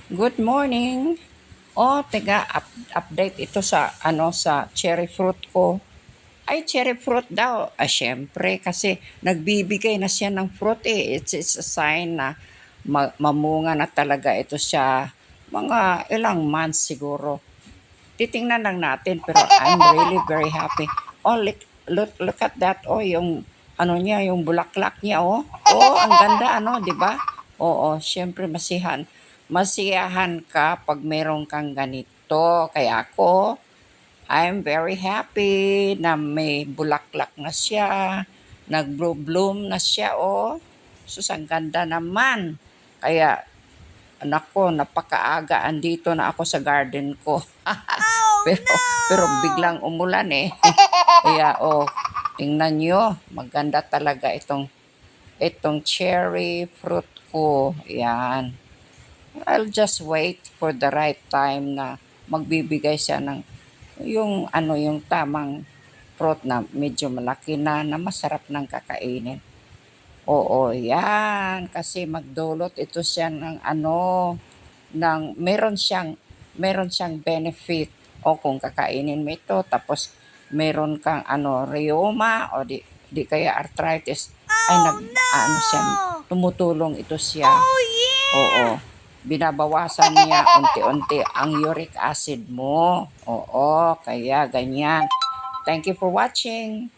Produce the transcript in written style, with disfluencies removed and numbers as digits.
Good morning. Update ito sa sa cherry fruit ko. Ay, cherry fruit daw. Syempre kasi nagbibigay na siya ng fruit eh. It's a sign na mamunga na talaga ito siya. Mga ilang months siguro. Titingnan lang natin pero I'm really very happy. Oh, look at that. Oh, yung niya, yung bulaklak niya, oh. Oh, ang ganda, 'di ba? Oo, syempre masiyahan ka pag meron kang ganito. Kaya ako, I'm very happy na may bulaklak na siya. Nag-bloom na siya, oh. Sus, ang ganda naman. Kaya, nako, napakaaga. Andito na ako sa garden ko. pero biglang umulan eh. Kaya tingnan nyo, maganda talaga itong cherry fruit ko. Yan. I'll just wait for the right time na magbibigay siya ng yung tamang fruit na medyo malaki na masarap ng kakainin. Oo, yan. Kasi magdulot ito siya ng ng meron siyang benefit. O kung kakainin mo ito, tapos meron kang rheuma o di kaya arthritis, ay siya, tumutulong ito siya. Oo. Binabawasan niya unti-unti ang uric acid mo. Oo, kaya ganyan. Thank you for watching.